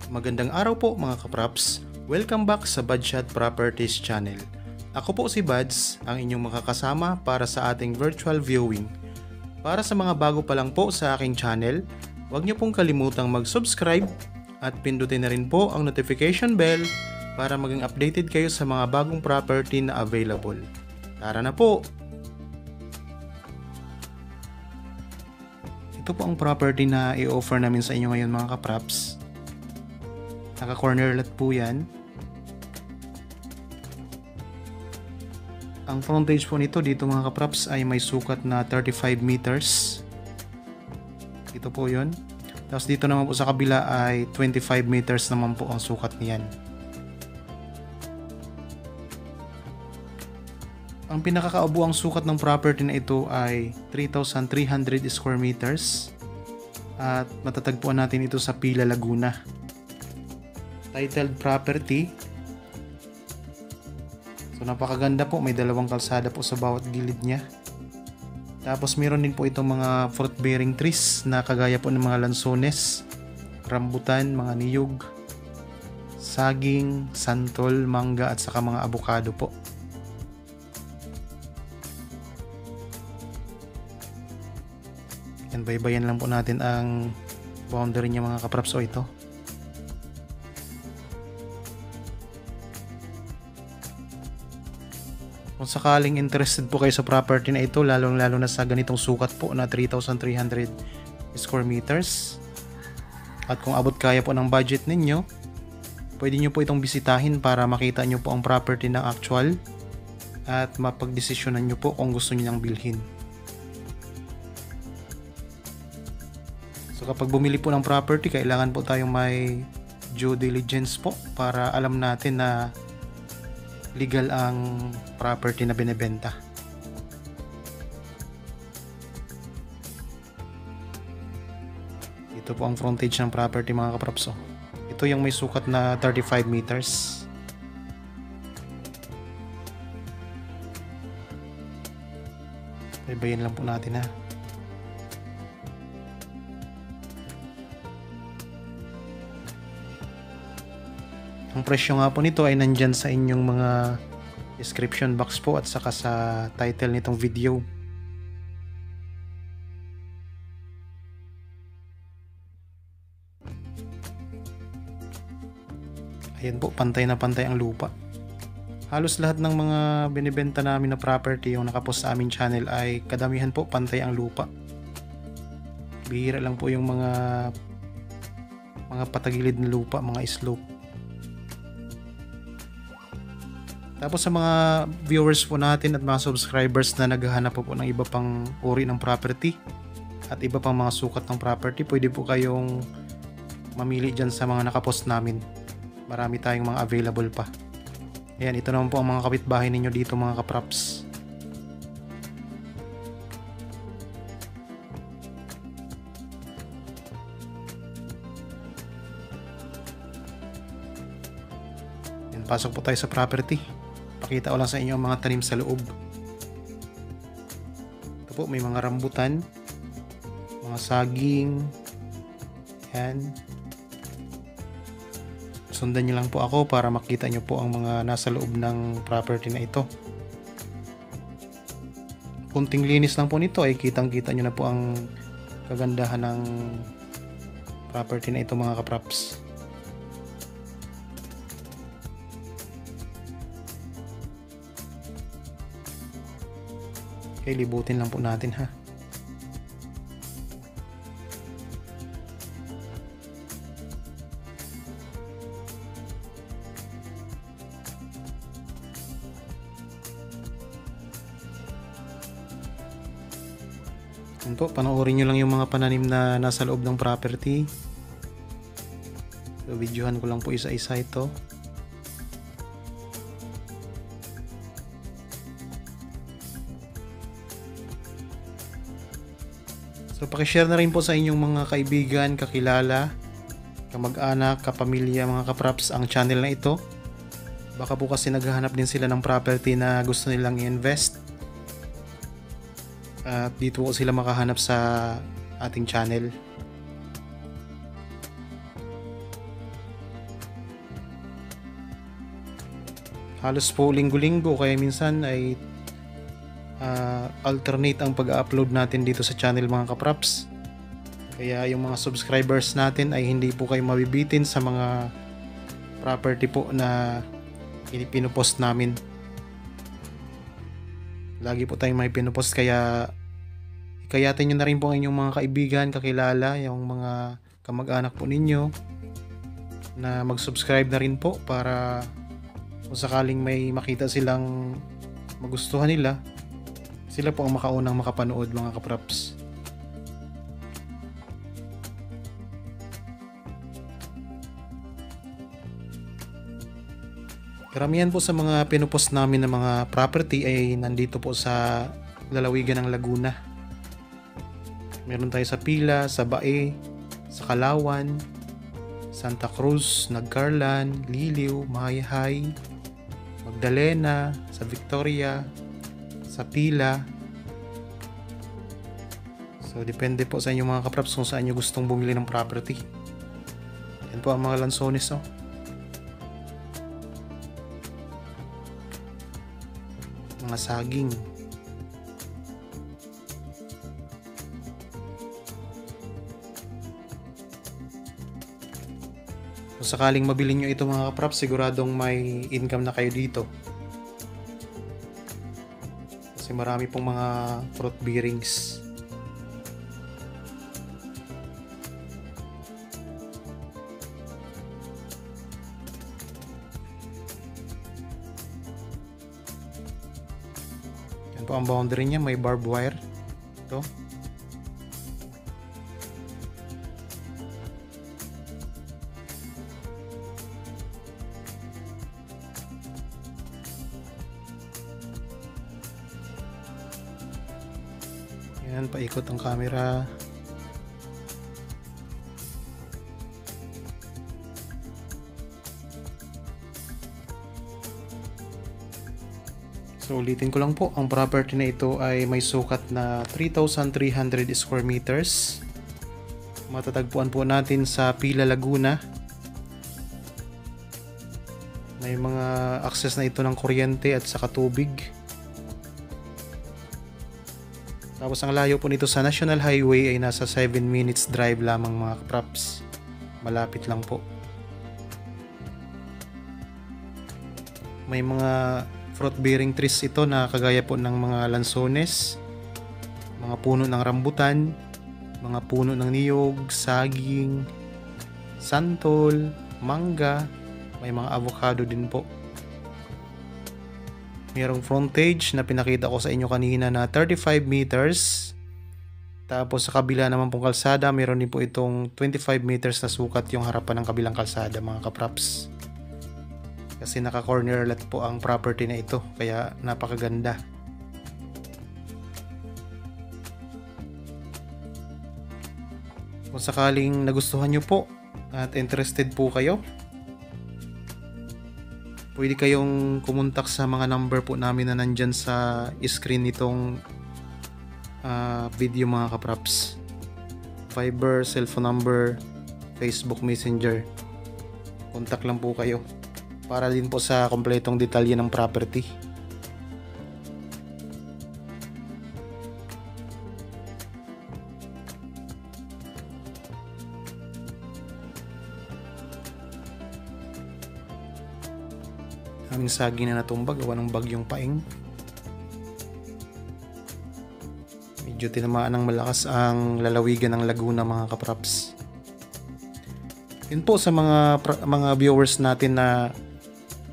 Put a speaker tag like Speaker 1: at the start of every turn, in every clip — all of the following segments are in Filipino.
Speaker 1: Magandang araw po mga kapraps. Welcome back sa Budshot Properties Channel. Ako po si Buds, ang inyong makakasama para sa ating virtual viewing. Para sa mga bago pa lang po sa aking channel, huwag niyo pong kalimutang mag-subscribe at pindutin na rin po ang notification bell para maging updated kayo sa mga bagong property na available. Tara na po! Ito po ang property na i-offer namin sa inyo ngayon mga kapraps. Naka-corner lot po yan. Ang frontage po nito dito mga kapraps ay may sukat na 35 meters. Ito po yun. Tapos dito naman po sa kabila ay 25 meters naman po ang sukat niyan. Ang pinakakaubuang sukat ng property na ito ay 3,300 square meters. At matatagpuan natin ito sa Pila, Laguna. Titled property. So napakaganda po, may dalawang kalsada po sa bawat gilid niya. Tapos meron din po itong mga fruit bearing trees na kagaya po ng mga lansones, rambutan, mga niyog, saging, santol, mangga at saka mga abukado po. Yan, baybayan lang po natin ang boundary niya mga kapraps. O ito. Kung sakaling interested po kayo sa property na ito, lalong-lalo na sa ganitong sukat po na 3,300 square meters, at kung abot kaya po ng budget ninyo, pwede nyo po itong bisitahin para makita nyo po ang property ng actual at mapagdesisyonan nyo po kung gusto nyo nang bilhin. So kapag bumili po ng property, kailangan po tayong may due diligence po para alam natin na legal ang property na binebenta. Ito po ang frontage ng property mga kapraps. Ito yung may sukat na 35 meters. Baybayin lang po natin ha. Ang presyo nga po nito ay nandyan sa inyong mga description box po at saka sa title nitong video. Ayan po, pantay na pantay ang lupa. Halos lahat ng mga binibenta namin na property yung nakapost sa aming channel ay kadamihan po pantay ang lupa. Bihira lang po yung mga patagilid na lupa, mga slope. Tapos sa mga viewers po natin at mga subscribers na naghahanap po ng iba pang uri ng property at iba pang mga sukat ng property, pwede po kayong mamili dyan sa mga nakapost namin. Marami tayong mga available pa. Ayan, ito naman po ang mga kapitbahay ninyo dito mga kapraps. Ayan, pasok po tayo sa property. Pakita ko lang sa inyo ang mga tanim sa loob. Ito po, may mga rambutan, mga saging. Yan. Sundan nyo lang po ako para makita nyo po ang mga nasa loob ng property na ito. Kunting linis lang po nito ay kitang-kita nyo na po ang kagandahan ng property na ito mga kapraps. Okay, libutin lang po natin ha. Yan po, panoorin nyo lang yung mga pananim na nasa loob ng property. So, videohan ko lang po isa-isa ito. So pakishare na rin po sa inyong mga kaibigan, kakilala, kamag-anak, kapamilya, mga kapraps ang channel na ito. Baka po kasi naghahanap din sila ng property na gusto nilang i-invest. At dito po sila makahanap sa ating channel. Halos po linggo-linggo, kaya minsan ay alternate ang pag-upload natin dito sa channel mga kapraps. Kaya yung mga subscribers natin ay hindi po kayo mabibitin sa mga property po na pinupost namin. Lagi po tayong may pinupost, kaya ikayatin nyo na rin po ang inyong mga kaibigan, kakilala, yung mga kamag-anak po ninyo na mag-subscribe na rin po, para kung sakaling may makita silang magustuhan nila, sila po ang makaunang makapanood mga kapraps. Karamihan po sa mga pinupost namin ng mga property ay nandito po sa lalawigan ng Laguna. Meron tayo sa Pila, sa Bae, sa Calauan, Santa Cruz, Nagcarlan, Liliw, Mahayhay, Magdalena, sa Victoria, sa Pila. So depende po sa inyo mga kapraps kung saan nyo gustong bumili ng property. Yan po ang mga lansones, oh. Mga saging. Kung sakaling mabili nyo ito mga kapraps, siguradong may income na kayo dito. Kasi marami pong mga fruit bearings. Yan po ang boundary niya, may barbed wire. Ito. Yan, paikot ang camera. So ulitin ko lang po, ang property na ito ay may sukat na 3,300 square meters. Matatagpuan po natin sa Pila, Laguna. May mga access na ito ng kuryente at saka tubig. Tapos ang layo po nito sa National Highway ay nasa 7 minutes drive lamang mga kapraps. Malapit lang po. May mga fruit bearing trees ito na kagaya po ng mga lansones, mga puno ng rambutan, mga puno ng niyog, saging, santol, mangga, may mga avocado din po. Mayroong frontage na pinakita ko sa inyo kanina na 35 meters. Tapos sa kabila naman pong kalsada, mayroon din po itong 25 meters na sukat yung harapan ng kabilang kalsada mga kapraps. Kasi naka-corner lot po ang property na ito, kaya napakaganda. Kung sakaling nagustuhan nyo po at interested po kayo, pwede kayong kumontak sa mga number po namin na nandyan sa screen nitong video mga kapraps. Viber, cellphone number, Facebook Messenger. Contact lang po kayo para din po sa kompletong detalye ng property. Aming saging na natumba gawa ng bagyong Paeng. Medyo tinamaan ng malakas ang lalawigan ng Laguna mga kapraps. Yun po sa mga viewers natin na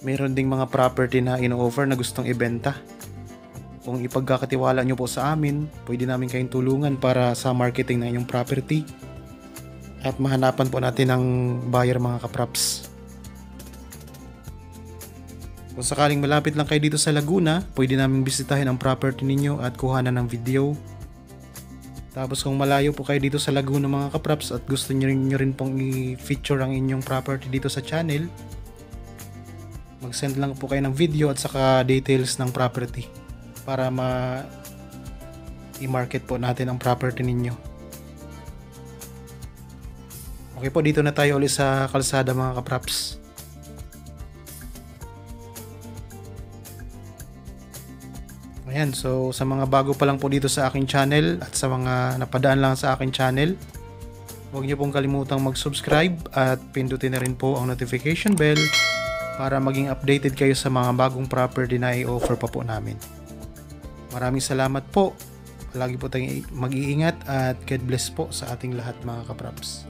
Speaker 1: mayroon ding mga property na ino-offer na gustong ibenta. Kung ipagkakatiwala nyo po sa amin, pwede namin kayong tulungan para sa marketing ng inyong property at mahanapan po natin ng buyer mga kapraps. Kung sakaling malapit lang kayo dito sa Laguna, pwede namin bisitahin ang property ninyo at kuhanan ng video. Tapos kung malayo po kayo dito sa Laguna mga kapraps at gusto nyo rin pong i-feature ang inyong property dito sa channel, mag-send lang po kayo ng video at saka details ng property para i-market po natin ang property ninyo. Okay po, dito na tayo ulit sa kalsada mga kapraps. Ayan, so sa mga bago pa lang po dito sa aking channel at sa mga napadaan lang sa aking channel, huwag niyo pong kalimutang mag-subscribe at pindutin na rin po ang notification bell para maging updated kayo sa mga bagong property na i-offer pa po namin. Maraming salamat po. Palagi po tayong mag-iingat at God bless po sa ating lahat mga kapraps.